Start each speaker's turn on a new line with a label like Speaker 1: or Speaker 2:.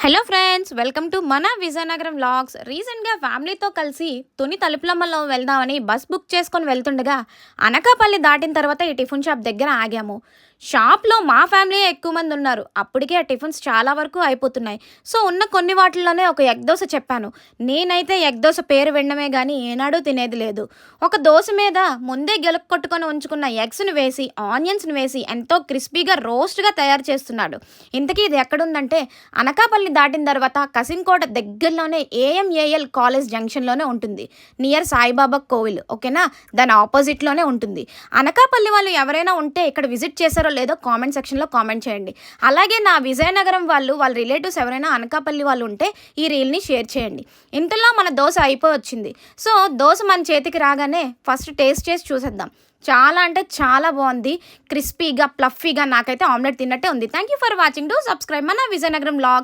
Speaker 1: Hello friends, welcome to మన Vizianagaram vlogs. రీసెంట్గా ఫ్యామిలీతో కలిసి తుని తలుపులమ్మలో వెళ్దామని బస్ బుక్ చేసుకొని వెళ్తుండగా అనకాపల్లి దాటిన తర్వాత ఈ టిఫిన్ షాప్ దగ్గర ఆగాము. షాప్లో మా ఫ్యామిలీ ఎక్కువ మంది ఉన్నారు. అప్పటికే ఆ టిఫిన్స్ చాలా వరకు అయిపోతున్నాయి. సో ఉన్న కొన్ని వాటిల్లోనే ఒక ఎగ్ దోశ చెప్పాను. నేనైతే ఎగ్ దోశ పేరు వినడమే కానీ ఏనాడూ తినేది లేదు. ఒక దోశ మీద ముందే కొట్టుకొని ఉంచుకున్న ఎగ్స్ను వేసి ఆనియన్స్ని వేసి ఎంతో క్రిస్పీగా రోస్ట్గా తయారు చేస్తున్నాడు. ఇంతకీ ఇది ఎక్కడుందంటే అనకాపల్లి దాటిన తర్వాత కసింకోట దగ్గరలోనే ఏఎంఏఎల్ కాలేజ్ జంక్షన్లోనే ఉంటుంది. నియర్ సాయిబాబా కోవిల్, ఓకేనా? దాని ఆపోజిట్లోనే ఉంటుంది. అనకాపల్లి వాళ్ళు ఎవరైనా ఉంటే ఇక్కడ విజిట్ చేశారో లేదో కామెంట్ సెక్షన్లో కామెంట్ చేయండి. అలాగే నా విజయనగరం వాళ్ళ రిలేటివ్స్ ఎవరైనా అనకాపల్లి వాళ్ళు ఉంటే ఈ రీల్ని షేర్ చేయండి. ఇంతలో మన దోశ అయిపోయి వచ్చింది. సో దోశ మన చేతికి రాగానే ఫస్ట్ టేస్ట్ చేసి చూసేద్దాం. చాలా అంటే చాలా బాగుంది. క్రిస్పీగా, ప్లఫీగా, నాకైతే ఆమ్లెట్ తిన్నట్టే ఉంది. Thank you for watching. Do subscribe మన విజయనగరం వ్లాగ్స్.